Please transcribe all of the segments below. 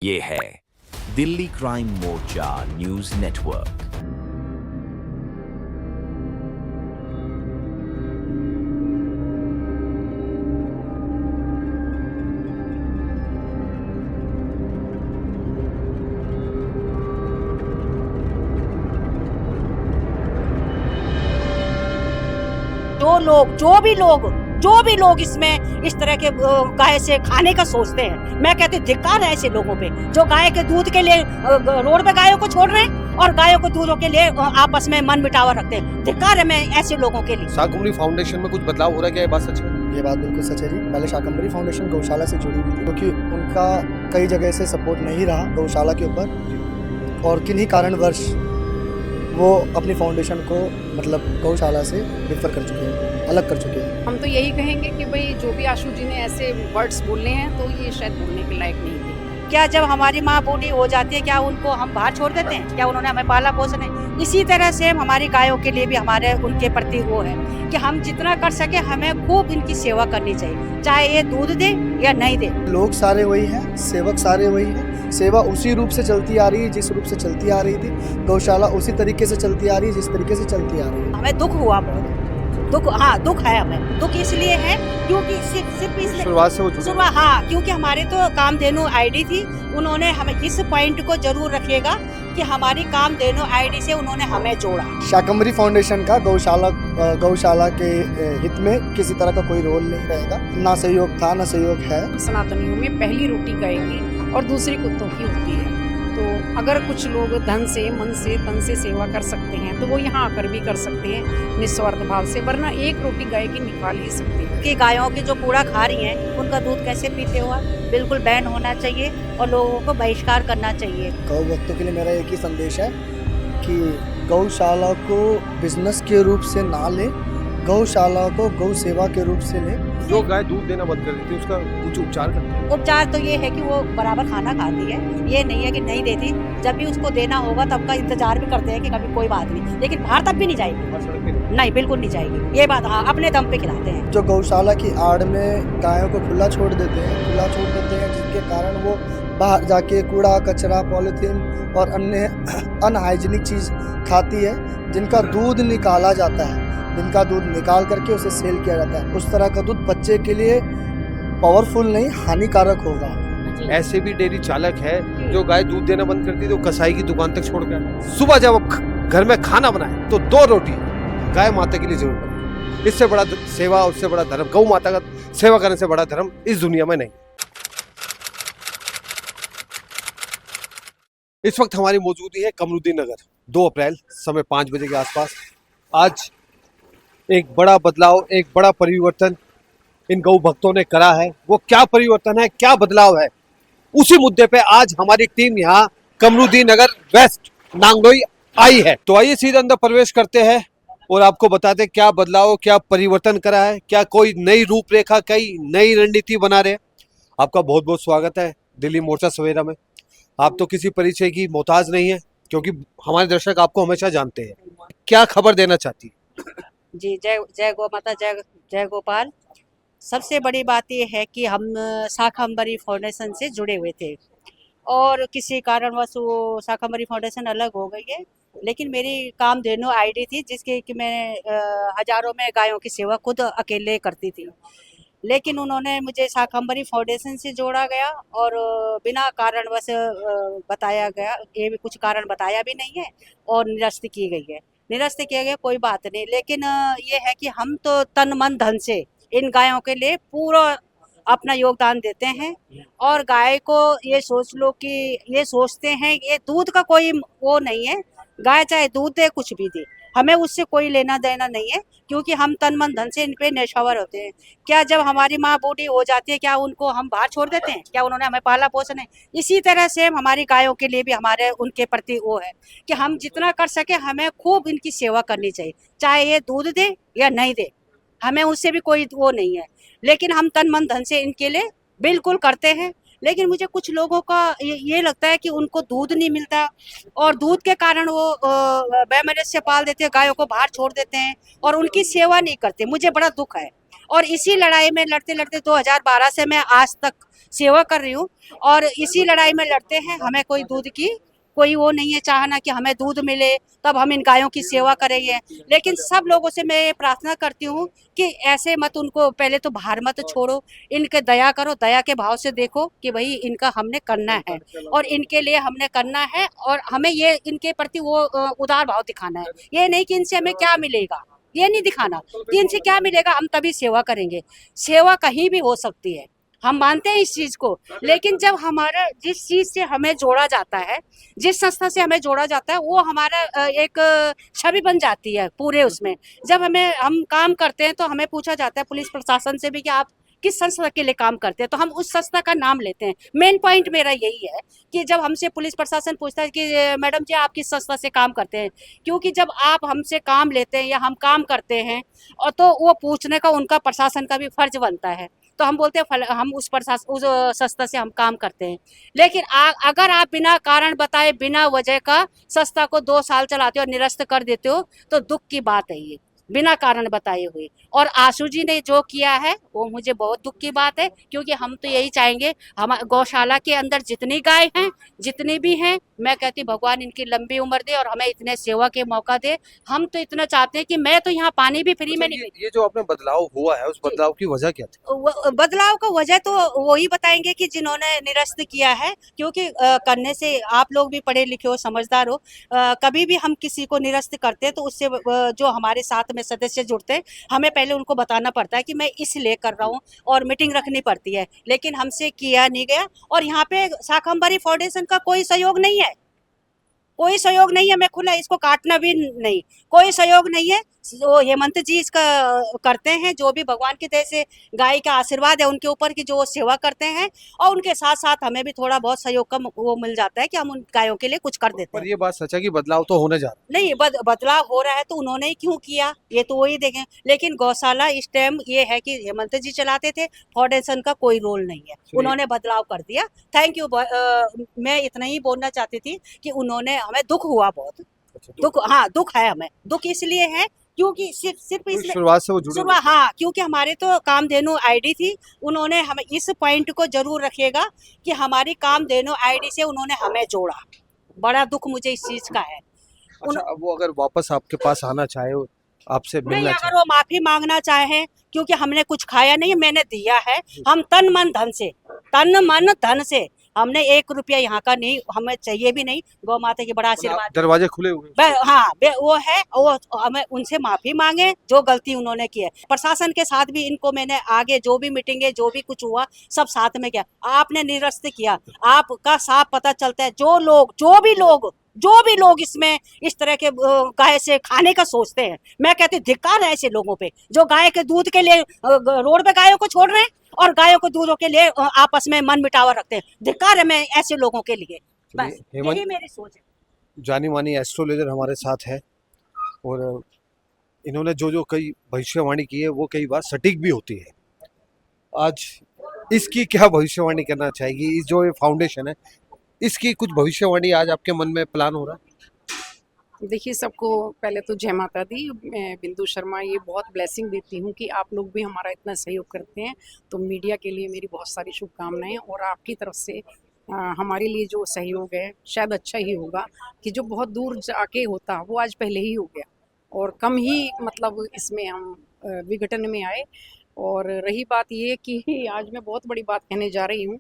ये है दिल्ली क्राइम मोर्चा news network. जो भी लोग इसमें इस तरह के गाय से खाने का सोचते हैं, मैं कहती हूँ धिक्कार है ऐसे लोगों पे जो गाय के दूध के लिए रोड पे गायों को छोड़ रहे हैं और गायों को दूधों के लिए आपस में मन मिटावा रखते हैं। धिक्कार है मैं ऐसे लोगों के लिए। शाकंभरी फाउंडेशन में कुछ बदलाव हो रहा है क्या? ये बात सच है? ये बात बिल्कुल सच है जी। पहले शाकंभरी फाउंडेशन गौशाला से जुड़ी हुई थी क्योंकि उनका कई जगह से सपोर्ट नहीं रहा गौशाला के ऊपर और किन्हीं कारणवश वो अपनी फाउंडेशन को मतलब गौशाला से डिफर कर चुके हैं, अलग कर चुके हैं। हम तो यही कहेंगे कि भाई जो भी आशु जी ने ऐसे वर्ड्स बोले हैं तो ये शायद बोलने के लायक नहीं थे। क्या जब हमारी माँ बूढ़ी हो जाती है क्या उनको हम बाहर छोड़ देते हैं? क्या उन्होंने हमें पाला पोसा नहीं? इसी तरह से हमारी गायों के लिए भी हमारे उनके प्रति वो है कि हम जितना कर सके हमें खूब इनकी सेवा करनी चाहिए, चाहे ये दूध दे या नहीं दे। लोग सारे वही हैं, सेवक सारे वही हैं। सेवा उसी रूप से चलती आ रही है जिस रूप से चलती आ रही थी। गौशाला उसी तरीके से चलती आ रही है जिस तरीके से चलती आ रही है। हमें दुख हुआ बहुत, दुख है हमें। दुख इसलिए है क्योंकि सिर्फ इसलिए शुरुआत से वो जुड़े। क्योंकि हमारे तो कामधेनु आईडी थी, उन्होंने हमें इस पॉइंट को जरूर रखिएगा कि हमारी कामधेनु आईडी से उन्होंने हमें जोड़ा। शाकंभरी फाउंडेशन का गौशाला के हित में किसी तरह का कोई रोल नहीं रहेगा। ना सहयोग था ना सहयोग है। सनातनियों में पहली रोटी गाय की और दूसरी कुत्तों की होती है। तो अगर कुछ लोग धन से, मन से, तन से सेवा कर सकते हैं तो वो यहाँ आकर भी कर सकते हैं निस्वार्थ भाव से, वरना एक रोटी गाय की निकाल ही सकते हैं। कि गायों की जो कूड़ा खा रही हैं उनका दूध कैसे पीते हो? बिल्कुल बैन होना चाहिए और लोगों को बहिष्कार करना चाहिए। गौ भक्तों के लिए मेरा एक ही संदेश है कि गौशाला को बिजनेस के रूप से ना ले, गौशाला को गौ सेवा के रूप से ले। जो गाय दूध देना बंद कर देती है उसका कुछ उपचार करते हैं? उपचार तो ये है कि वो बराबर खाना खाती है, ये नहीं है कि नहीं देती। जब भी उसको देना होगा तब का इंतजार भी करते हैं कि कभी कोई बात नहीं, लेकिन बाहर तब भी नहीं जाएगी। हर सड़क पे नहीं, बिल्कुल नहीं जाएगी। ये बात अपने दम पे खिलाते हैं। जो गौशाला की आड़ में गायों को खुला छोड़ देते हैं जिसके कारण वो बाहर जाके कूड़ा कचरा पॉलीथीन और अन्य अनहाइजीनिक चीज़ खाती है, जिनका दूध निकाला जाता है, जिनका दूध निकाल करके उसे सेल किया जाता है। उस तरह का दूध बच्चे के लिए पावरफुल नहीं, हानिकारक होगा। ऐसे भी डेयरी चालक है जो गाय दूध देना बंद करती है तो कसाई की दुकान तक छोड़ कर सुबह जब आप घर में खाना बनाए तो 2 रोटी गाय माता के लिए जरूर बनाए। इससे बड़ा सेवा, उससे बड़ा धर्म, गौ माता का सेवा करने से बड़ा धर्म इस दुनिया में नहीं। इस वक्त हमारी मौजूदगी है कमरुद्दीन नगर, 2 अप्रैल समय 5 बजे के आसपास। आज एक बड़ा बदलाव, एक बड़ा परिवर्तन इन गौ भक्तों ने करा है। वो क्या परिवर्तन है, क्या बदलाव है, उसी मुद्दे पे आज हमारी टीम यहाँ कमरुद्दीन नगर वेस्ट नांगलोई आई है। तो आइए सीधे अंदर प्रवेश करते हैं और आपको बताते हैं क्या बदलाव, क्या परिवर्तन करा है, क्या कोई नई रूपरेखा, कई नई रणनीति बना रहे हैं। आपका बहुत बहुत स्वागत है दिल्ली मोर्चा सवेरा में। आप तो किसी परिचय की मोहताज नहीं है क्योंकि हमारे दर्शक आपको हमेशा जानते हैं। क्या खबर देना चाहती है? जी, जय गौ माता, जय गोपाल। सबसे बड़ी बात ये है कि हम शाकंभरी फाउंडेशन से जुड़े हुए थे और किसी कारणवश वो शाकंभरी फाउंडेशन अलग हो गई है, लेकिन मेरी कामधेनु आईडी थी जिसके कि मैं हजारों में गायों की सेवा खुद अकेले करती थी। लेकिन उन्होंने मुझे शाकंभरी फाउंडेशन से जोड़ा गया और बिना कारणवश बताया गया, ये भी कुछ कारण बताया भी नहीं है और निरस्त की गई है। निरस्त किया गया कोई बात नहीं, लेकिन ये है कि हम तो तन मन धन से इन गायों के लिए पूरा अपना योगदान देते हैं और गाय को ये सोच लो कि ये सोचते हैं ये दूध का कोई वो नहीं है, गाय चाहे दूध दे कुछ भी दे, हमें उससे कोई लेना देना नहीं है क्योंकि हम तन मन धन से इन पे नेशवर होते हैं। क्या जब हमारी माँ बूढ़ी हो जाती है क्या उनको हम बाहर छोड़ देते हैं? क्या उन्होंने हमें पाला पोसा नहीं? इसी तरह से हमारी गायों के लिए भी हमारे उनके प्रति वो है कि हम जितना कर सके हमें खूब इनकी सेवा करनी चाहिए, चाहे ये दूध दे या नहीं दे, हमें उससे भी कोई वो नहीं है, लेकिन हम तन मन धन से इनके लिए बिल्कुल करते हैं। लेकिन मुझे कुछ लोगों का ये लगता है कि उनको दूध नहीं मिलता और दूध के कारण वो बेमनस से पाल देते हैं, गायों को बाहर छोड़ देते हैं और उनकी सेवा नहीं करते। मुझे बड़ा दुख है और इसी लड़ाई में लड़ते लड़ते 2012 से मैं आज तक सेवा कर रही हूँ, और इसी लड़ाई में लड़ते हैं। हमें कोई दूध की कोई वो नहीं है चाहना कि हमें दूध मिले तब हम इन गायों की सेवा करेंगे। लेकिन सब लोगों से मैं प्रार्थना करती हूँ कि ऐसे मत, उनको पहले तो बाहर मत छोड़ो, इनके दया करो, दया के भाव से देखो कि भाई इनका हमने करना है और इनके लिए हमने करना है, और हमें ये इनके प्रति वो उदार भाव दिखाना है। ये नहीं कि इनसे हमें क्या मिलेगा, ये नहीं दिखाना कि इनसे क्या मिलेगा, हम तभी सेवा करेंगे। सेवा कहीं भी हो सकती है, हम मानते हैं इस चीज को, लेकिन जब हमारा जिस चीज से हमें जोड़ा जाता है, जिस संस्था से हमें जोड़ा जाता है, वो हमारा एक छवि बन जाती है पूरे उसमें। जब हम काम करते हैं तो हमें पूछा जाता है पुलिस प्रशासन से भी कि आप किस संस्था के लिए काम करते हैं, तो हम उस संस्था का नाम लेते हैं। मेन पॉइंट मेरा यही है कि जब हमसे पुलिस प्रशासन पूछता है कि मैडम जी आप किस संस्था से काम करते हैं, क्योंकि जब आप हमसे काम लेते हैं या हम काम करते हैं, और तो वो पूछने का उनका प्रशासन का भी फर्ज बनता है। तो हम बोलते हैं हम उस संस्था से हम काम करते हैं। लेकिन अगर आप बिना कारण बताए, बिना वजह का संस्था को 2 साल चलाते हो और निरस्त कर देते हो, तो दुख की बात है ये, बिना कारण बताए हुए। और आशु जी ने जो किया है वो मुझे बहुत दुख की बात है, क्योंकि हम तो यही चाहेंगे, हम गौशाला के अंदर जितनी गाय हैं, जितनी भी हैं, मैं कहती भगवान इनकी लंबी उम्र दे और हमें इतने सेवा के मौका दे। हम तो इतना चाहते हैं कि मैं तो यहाँ पानी भी फ्री में नहीं। ये जो आपने बदलाव हुआ है, उस बदलाव की वजह क्या थी? बदलाव का वजह तो वही बताएंगे कि जिन्होंने निरस्त किया है, क्योंकि करने से आप लोग भी पढ़े लिखे हो, समझदार हो, कभी भी हम किसी को निरस्त करते हैं तो उससे जो हमारे साथ में सदस्य जुड़ते हैं, हमें पहले उनको बताना पड़ता है कि मैं इसलिए कर रहा हूँ, और मीटिंग रखनी पड़ती है। लेकिन हमसे किया नहीं गया, और यहाँ पे शाकंभरी फाउंडेशन का कोई सहयोग नहीं है, कोई सहयोग नहीं है। मैं खुला इसको काटना भी नहीं, कोई सहयोग नहीं है। वो हेमंत जी इसका करते हैं, जो भी भगवान की दया से गाय का आशीर्वाद है उनके ऊपर की, जो वो सेवा करते हैं, और उनके साथ साथ हमें भी थोड़ा बहुत सहयोग का वो मिल जाता है कि हम उन गायों के लिए कुछ कर देते हैं। पर ये बात सच है कि बदलाव तो होने जा रहा है। नहीं, बदलाव हो रहा है तो उन्होंने ही क्यों किया, ये तो वही देखें। लेकिन गौशाला इस टाइम ये है कि हेमंत जी चलाते थे, फाउंडेशन का कोई रोल नहीं है, उन्होंने बदलाव कर दिया। Thank you. मैं इतना ही बोलना चाहती थी कि उन्होंने, हमें दुख हुआ बहुत। दुख, हाँ दुख है, हमें दुख इसलिए है क्योंकि सिर्फ इसलिए शुरुआत से वो जुड़े हुए हाँ, क्योंकि हमारे तो कामधेनु आईडी थी, उन्होंने हमें इस पॉइंट को जरूर रखिएगा कि हमारी कामधेनु आईडी से उन्होंने हमें जोड़ा। बड़ा दुख मुझे इस चीज का है। अच्छा, अब वो अगर वापस आपके पास आना चाहे, आपसे नहीं, मिलना अगर वो माफी मांगना चाहे, क्योंकि हमने कुछ खाया नहीं, मैंने दिया है, हम तन मन धन से हमने 1 रुपया यहाँ का नहीं, हमें चाहिए भी नहीं। गौ माता की बड़ा आशीर्वाद, दरवाजे खुले हुए। हाँ वो है, वो हमें उनसे माफी मांगे जो गलती उन्होंने की है। प्रशासन के साथ भी इनको मैंने आगे जो भी मीटिंग है, जो भी कुछ हुआ, सब साथ में किया। आपने निरस्त किया, आपका साफ पता चलता है। जो भी लोग इसमें इस तरह के गाय से खाने का सोचते हैं, मैं कहती हूँ धिक्कार है ऐसे लोगों पे, जो गाय के दूध के लिए रोड पे गायों को छोड़ रहे हैं और गायों को दूधों के लिए आपस में मन मिटावा रखते हैं। धिक्कार है मैं ऐसे लोगों के लिए। बस यही मेरी सोच है। जानी मानी एस्ट्रोलॉजर हमारे साथ है, और इन्होंने जो कई भविष्यवाणी की है वो कई बार सटीक भी होती है। आज इसकी क्या भविष्यवाणी करना चाहेगी? इस जो ये फाउंडेशन है, इसकी कुछ भविष्यवाणी आज आपके मन में प्लान हो रहा है? देखिए, सबको पहले तो जय माता दी। मैं बिंदु शर्मा ये बहुत ब्लेसिंग देती हूँ कि आप लोग भी हमारा इतना सहयोग करते हैं, तो मीडिया के लिए मेरी बहुत सारी शुभकामनाएं। और आपकी तरफ से हमारे लिए जो सहयोग है शायद अच्छा ही होगा, कि जो बहुत दूर जाके होता वो आज पहले ही हो गया, और कम ही मतलब इसमें हम विघटन में आए। और रही बात ये कि आज मैं बहुत बड़ी बात कहने जा रही हूँ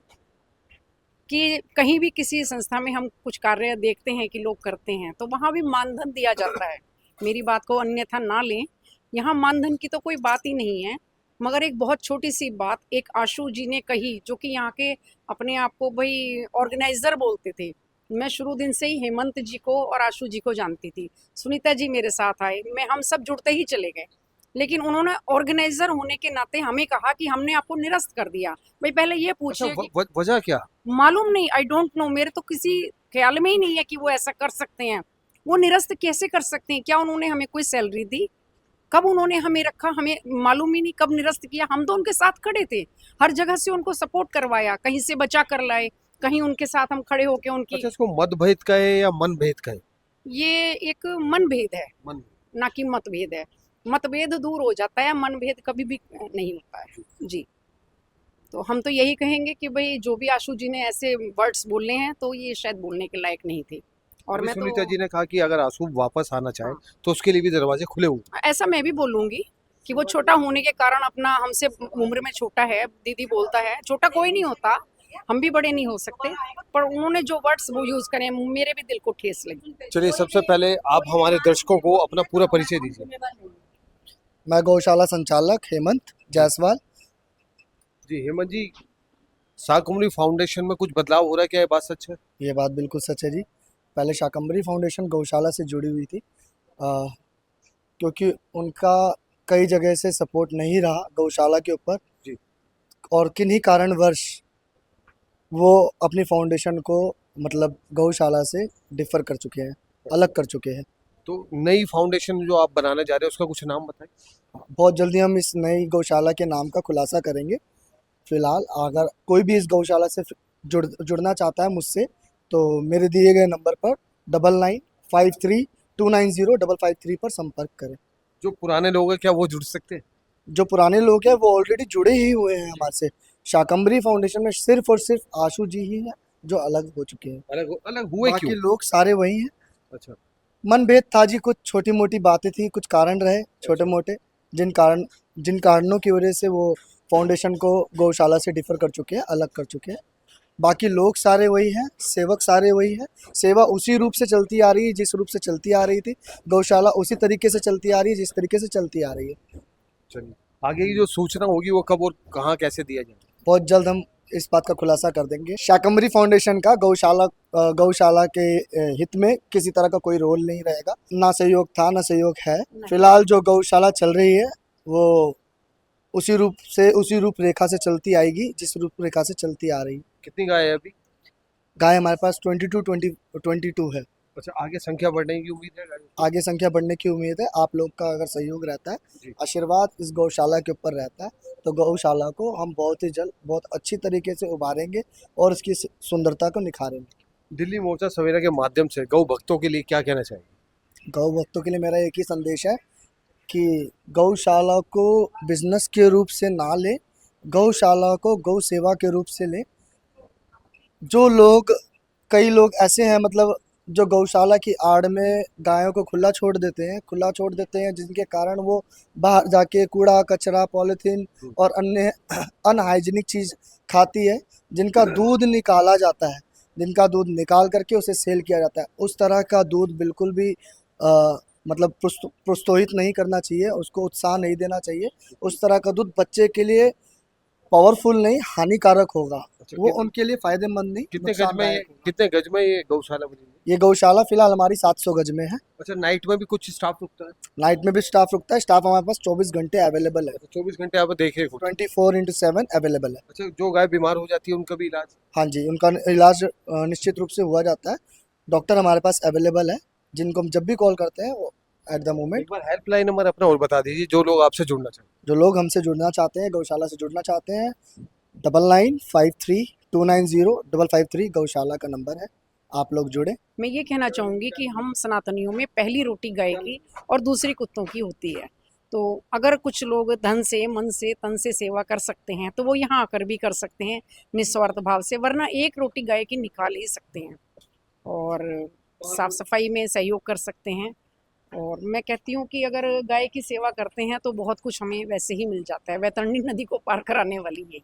कि कहीं भी किसी संस्था में हम कुछ कार्य देखते हैं कि लोग करते हैं, तो वहाँ भी मानधन दिया जाता है। मेरी बात को अन्यथा ना लें, यहाँ मानधन की तो कोई बात ही नहीं है। मगर एक बहुत छोटी सी बात एक आशु जी ने कही, जो कि यहाँ के अपने आप को भाई ऑर्गेनाइजर बोलते थे। मैं शुरू दिन से ही हेमंत जी को और आशु जी को जानती थी। सुनीता जी मेरे साथ आए, हम सब जुड़ते ही चले गए। लेकिन उन्होंने ऑर्गेनाइजर होने के नाते हमें कहा कि हमने आपको निरस्त कर दिया। भाई पहले ये पूछिए, अच्छा, वजह क्या? मालूम नहीं, आई डोंट नो, मेरे तो किसी ख्याल में ही नहीं है कि वो ऐसा कर सकते हैं। वो निरस्त कैसे कर सकते हैं? क्या उन्होंने हमें कोई सैलरी दी? कब उन्होंने हमें रखा? हमें मालूम ही नहीं कब निरस्त किया। हम तो उनके साथ खड़े थे, हर जगह से उनको सपोर्ट करवाया, कहीं से बचा कर लाए, कहीं उनके साथ हम खड़े होके उनकी। अच्छा, इसको मतभेद कहे या मन भेद कहे? ये एक मन भेद है, मन ना कि मतभेद है। मतभेद दूर हो जाता है, मनभेद कभी भी नहीं होता है जी। तो हम तो यही कहेंगे कि भाई जो भी आशु जी ने ऐसे वर्ड्स बोले हैं तो ये शायद बोलने के लायक नहीं थे। और अभी मैं सुनीता तो जी ने कहा कि अगर आंसू वापस आना चाहे हाँ। तो उसके लिए भी दरवाजे खुले हुए हैं। ऐसा मैं भी बोलूंगी कि वो छोटा होने के कारण अपना हमसे उम्र में छोटा है, दीदी बोलता है, छोटा कोई नहीं होता, हम भी बड़े नहीं हो सकते, पर उन्होंने जो वर्ड्स वो यूज करे मेरे भी दिल को ठेस लगी। चलिए, सबसे पहले आप हमारे दर्शकों को अपना पूरा परिचय दीजिए। मैं गौशाला संचालक हेमंत जायसवाल। जी हेमंत जी, शाकंभरी फाउंडेशन में कुछ बदलाव हो रहा है, क्या ये बात सच है? ये बात बिल्कुल सच है जी। पहले शाकंभरी फाउंडेशन गौशाला से जुड़ी हुई थी, क्योंकि उनका कई जगह से सपोर्ट नहीं रहा गौशाला के ऊपर जी। और किन्हीं कारणवश वो अपनी फाउंडेशन को मतलब गौशाला से डिफर कर चुके हैं, अलग कर चुके हैं। तो नई फाउंडेशन जो आप बनाने जा रहे हैं उसका कुछ नाम बताएं। बहुत जल्दी हम इस नई गौशाला के नाम का खुलासा करेंगे। फिलहाल अगर कोई भी इस गौशाला से जुड़ना चाहता है मुझसे तो मेरे दिए गए नंबर पर 9953290553 पर संपर्क करें। जो पुराने लोग हैं क्या वो जुड़ सकते हैं? जो पुराने लोग हैं वो ऑलरेडी जुड़े ही हुए हैं हमारे से। शाकंभरी फाउंडेशन में सिर्फ और सिर्फ आशु जी ही हैं जो अलग हो चुके हैं, अलग अलग हुए बाकी क्यों? लोग सारे वही हैं। अच्छा, मनभेद था जी, कुछ छोटी मोटी बातें थी, कुछ कारण रहे छोटे मोटे, जिन कारणों की वजह से वो फाउंडेशन को गौशाला से डिफर कर चुके हैं, अलग कर चुके हैं। बाकी लोग सारे वही हैं, सेवक सारे वही हैं। सेवा उसी रूप से चलती आ रही है जिस रूप से चलती आ रही थी। गौशाला उसी तरीके से चलती आ रही है जिस तरीके से चलती आ रही है। चलिए, आगे की जो सूचना होगी वो कब और कहाँ कैसे दिया जाए? बहुत जल्द हम इस बात का खुलासा कर देंगे। शाकंभरी फाउंडेशन का गौशाला के हित में किसी तरह का कोई रोल नहीं रहेगा। ना सहयोग था ना सहयोग है। फिलहाल जो गौशाला चल रही है वो उसी रूपरेखा से चलती आएगी जिस रूपरेखा से चलती आ रही है। कितनी गाय है अभी? गाय हमारे पास 22 है। अच्छा, आगे संख्या बढ़ने की उम्मीद है गायों की? आगे संख्या बढ़ने की उम्मीद है। आप लोग का अगर सहयोग रहता है, जी। आशीर्वाद इस गौशाला के ऊपर रहता है तो गौशाला को हम बहुत ही जल्द बहुत अच्छी तरीके से उभारेंगे और उसकी सुंदरता को निखारेंगे। दिल्ली मोर्चा सवेरा के माध्यम से गौ भक्तों के लिए क्या कहना चाहिए? गौ भक्तों के लिए मेरा एक ही संदेश है कि गौशाला को बिजनेस के रूप से ना ले, गौशाला को गौ सेवा के रूप से ले। कई लोग ऐसे हैं मतलब जो गौशाला की आड़ में गायों को खुला छोड़ देते हैं जिनके कारण वो बाहर जाके कूड़ा कचरा पॉलीथीन और अन्य अनहाइजीनिक चीज़ खाती है, जिनका दूध निकाला जाता है, जिनका दूध निकाल करके उसे सेल किया जाता है। उस तरह का दूध बिल्कुल भी मतलब प्रोत्साहित नहीं करना चाहिए, उसको उत्साह नहीं देना चाहिए। उस तरह का दूध बच्चे के लिए पावरफुल नहीं, हानिकारक होगा। अच्छा, वो उनके लिए फायदेमंद नहीं, कितने गज में ये गौशाला बनी है? ये गौशाला फिलहाल हमारी 700 गज में है। अच्छा, नाइट में भी कुछ स्टाफ रुकता है? नाइट में भी स्टाफ रुकता है। स्टाफ हमारे पास 24 घंटे अवेलेबल है। 24 घंटे आप देख रेख होता है? 24/7 अवेलेबल है। अच्छा, जो गाय बीमार हो जाती है उनका भी इलाज? हाँ जी, उनका इलाज निश्चित रूप से हुआ जाता है। डॉक्टर हमारे पास अवेलेबल है, जिनको हम जब भी कॉल करते हैं वो एट द मोमेंट। एक बार हेल्पलाइन नंबर अपना और बता दीजिए जो लोग आपसे जुड़ना चाहें। जो लोग हमसे जुड़ना चाहते हैं, गौशाला से जुड़ना चाहते हैं, 9953290553 गौशाला का नंबर है। आप लोग जुड़े। मैं ये कहना चाहूँगी कि हम सनातनियों में पहली रोटी गाय की और दूसरी कुत्तों की होती है। तो अगर कुछ लोग धन से मन से तन से सेवा कर सकते हैं तो वो यहाँ आकर भी कर सकते हैं निस्वार्थ भाव से, वरना एक रोटी गाय की निकाल ही सकते हैं और साफ सफाई में सहयोग कर सकते हैं। और मैं कहती हूँ कि अगर गाय की सेवा करते हैं तो बहुत कुछ हमें वैसे ही मिल जाता है। वैतरणी नदी को पार कराने वाली यही है।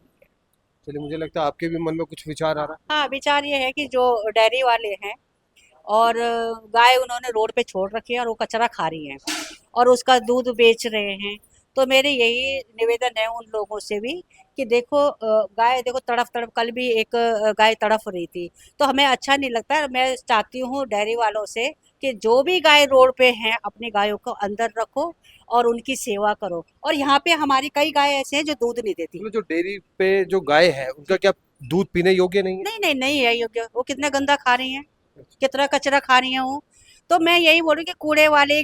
चलिए, मुझे लगता है आपके भी मन में कुछ विचार आ रहा है। हाँ, विचार ये है कि जो डेयरी वाले हैं और गाय उन्होंने रोड पे छोड़ रखी है और वो कचरा खा रही है और उसका दूध बेच रहे हैं, तो मेरे यही निवेदन है उन लोगों से भी कि देखो गाय देखो तड़फ तड़फ, कल भी एक गाय तड़फ रही थी, तो हमें अच्छा नहीं लगता। मैं चाहती हूँ डेयरी वालों से कि जो भी गाय रोड पे हैं अपनी गायों को अंदर रखो और उनकी सेवा करो। और यहाँ पे हमारी कई गाय ऐसे हैं जो दूध नहीं देती। मतलब जो डेयरी पे जो गाय है उनका क्या दूध पीने योग्य नहीं है? नहीं है योग्य। वो कितना गंदा खा रही हैं, कितना कचरा खा रही हैं वो। तो मैं यही बोल रही कि कूड़े वाले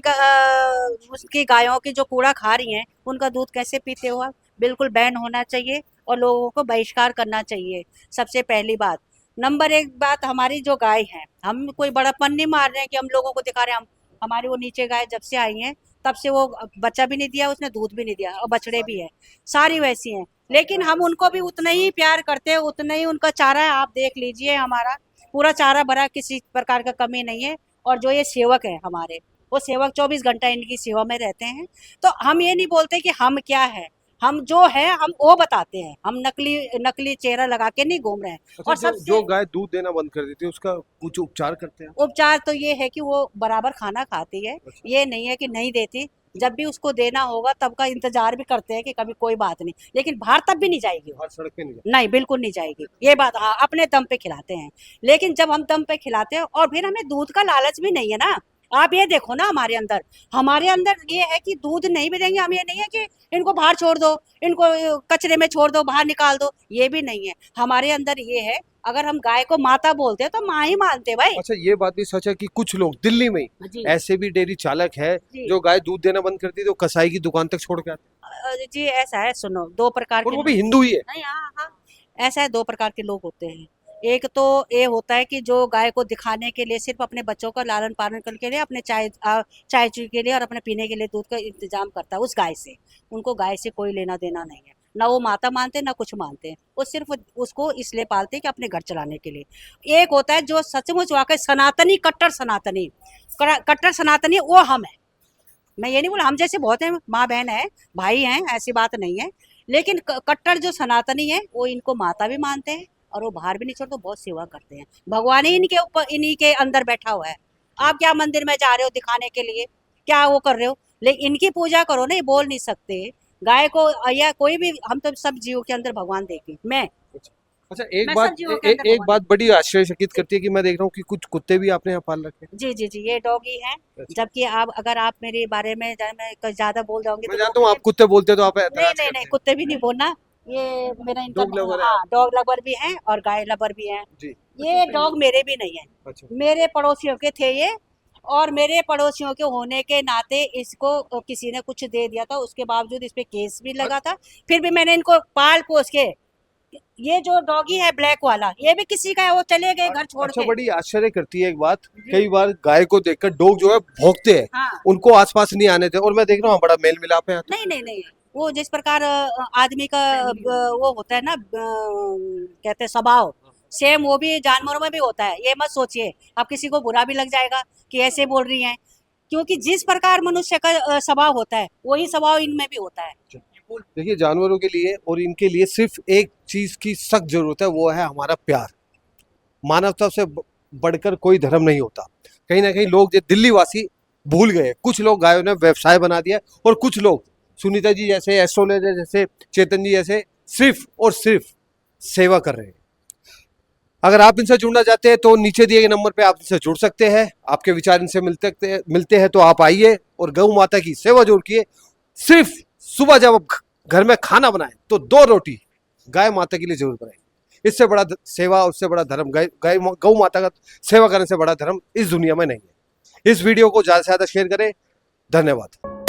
उसकी गायों की जो कूड़ा खा रही हैं उनका दूध कैसे पीते हो आप? बिल्कुल बैन होना चाहिए और लोगों को बहिष्कार करना चाहिए, सबसे पहली बात। नंबर एक बात, हमारी जो गाय है, हम कोई बड़ापन नहीं मार रहे हैं कि हम लोगों को दिखा रहे हैं। हमारी वो नीचे गाय जब से आई हैं तब से वो बच्चा भी नहीं दिया, उसने दूध भी नहीं दिया, और बछड़े भी है, सारी वैसी हैं। लेकिन हम उनको भी उतना ही प्यार करते हैं, उतना ही उनका चारा है। आप देख लीजिए, हमारा पूरा चारा भरा, किसी प्रकार का कमी नहीं है। और जो ये सेवक है हमारे, वो सेवक 24 घंटा इनकी सेवा में रहते हैं। तो हम ये नहीं बोलते कि हम क्या है, हम जो है हम वो बताते हैं। हम नकली नकली चेहरा लगा के नहीं घूम रहे हैं। अच्छा, और जो गाय दूध देना बंद कर देती है उसका कुछ उपचार करते हैं? उपचार तो ये है कि वो बराबर खाना खाती है, ये नहीं है कि नहीं देती। जब भी उसको देना होगा तब का इंतजार भी करते हैं कि कभी कोई बात नहीं, लेकिन बाहर तब भी नहीं जाएगी वो। बाहर सड़क पे नहीं नहीं, बिल्कुल नहीं जाएगी, ये बात। हाँ, अपने दम पे खिलाते हैं। लेकिन जब हम दम पे खिलाते हैं, और फिर हमें दूध का लालच भी नहीं है ना। आप ये देखो ना, हमारे अंदर ये है कि दूध नहीं भी देंगे हम, ये नहीं है कि इनको बाहर छोड़ दो, इनको कचरे में छोड़ दो, बाहर निकाल दो, ये भी नहीं है। हमारे अंदर ये है, अगर हम गाय को माता बोलते हैं तो माँ ही मानते भाई। अच्छा, ये बात भी सच है कि कुछ लोग दिल्ली में जी ऐसे भी डेयरी चालक है जी। जो गाय दूध देना बंद करती है तो कसाई की दुकान तक छोड़ के आते जी ऐसा है, सुनो, दो प्रकार हैं, और के वो भी हिंदू ही है। नहीं, हाँ हाँ, ऐसा है, दो प्रकार के लोग होते हैं। एक तो ये होता है कि जो गाय को दिखाने के लिए, सिर्फ अपने बच्चों का लालन पालन करने के लिए, अपने चाय चुई के लिए और अपने पीने के लिए दूध का इंतजाम करता है उस गाय से। उनको गाय से कोई लेना देना नहीं है, ना वो माता मानते हैं ना कुछ मानते हैं। वो सिर्फ उसको इसलिए पालते हैं कि अपने घर चलाने के लिए। एक होता है जो सचमुच वाकई सनातनी, कट्टर सनातनी, वो हम है। मैं ये नहीं बोला, हम जैसे बहुत हैं, माँ बहन है, भाई हैं, ऐसी बात नहीं है। लेकिन कट्टर जो सनातनी है, वो इनको माता भी मानते हैं और वो बाहर भी नहीं छोड़ते, बहुत सेवा करते हैं। भगवान ही इनके ऊपर, इन्हीं के अंदर बैठा हुआ है। आप क्या मंदिर में जा रहे हो दिखाने के लिए, क्या वो कर रहे हो? लेकिन इनकी पूजा करो ना, ये बोल नहीं सकते। गाय को या कोई भी, हम तो सब जीवों के अंदर भगवान देखे। मैं अच्छा, मैं सब जीवों के अंदर एक भगवान बात बड़ी आश्चर्यचकित करती है कि मैं देख रहा हूँ कि कुछ कुत्ते भी आपने यहाँ पाल रखे हैं। जी जी जी, ये डॉगी है। जबकि आप, अगर आप मेरे बारे में मैं ज्यादा बोल जाऊंगी मैं तो जानता हूँ आप कुत्ते बोलते हो तो आप नहीं ऐतराज नहीं करते नहीं, हैं। कुत्ते भी नहीं बोलना। ये मेरा इनका, Dog lover है हाँ, डॉग लवर भी है और गाय लवर भी है। जी। ये डॉग मेरे भी नहीं है, अच्छा, मेरे पड़ोसियों के थे ये। और मेरे पड़ोसियों के होने के नाते इसको किसी ने कुछ दे दिया था, उसके बावजूद इस पे केस भी लगा था। फिर भी मैंने इनको पाल पोस के, ये जो डॉगी है ब्लैक वाला, ये भी किसी का है, वो चले गए घर छोड़ अच्छा, के। बड़ी आश्चर्य करती है एक बात, कई बार गाय को देखकर डॉग जो है भौंकते हैं, हाँ, उनको आसपास नहीं आने थे, और मैं देख रहा हूँ बड़ा मेल मिलाप है यहाँ तो। नहीं नहीं नहीं, वो जिस प्रकार आदमी का वो होता है ना, कहते हैं स्वभाव, सेम वो भी जानवरों में भी होता है। ये मत सोचिए, अब किसी को बुरा भी लग जाएगा कि ऐसे बोल रही हैं, क्योंकि जिस प्रकार मनुष्य का स्वभाव होता है, वही स्वभाव इनमें भी होता है। देखिए, जानवरों के लिए और इनके लिए सिर्फ एक चीज की सख्त जरूरत है, वो है हमारा प्यार। मानवता से बढ़कर कोई धर्म नहीं होता। कहीं ना कहीं लोग, ये दिल्ली वासी भूल गए। कुछ लोग गायों ने व्यवसाय बना दिया, और कुछ लोग सुनीता जी जैसे, एस्ट्रोलॉजर जैसे, चेतन जी जैसे सिर्फ और सिर्फ सेवा कर रहे हैं। अगर आप इनसे जुड़ना चाहते हैं तो नीचे दिए गए नंबर पे आप इनसे जुड़ सकते हैं। आपके विचार इनसे मिलते हैं तो आप आइए और गौ माता की सेवा जरूर कीजिए। सिर्फ सुबह जब आप घर में खाना बनाएं तो 2 रोटी गाय माता के लिए जरूर बनाएं। इससे बड़ा सेवा, उससे बड़ा धर्म, गौ माता का सेवा करने से बड़ा धर्म इस दुनिया में नहीं है। इस वीडियो को ज्यादा से ज्यादा शेयर करें। धन्यवाद।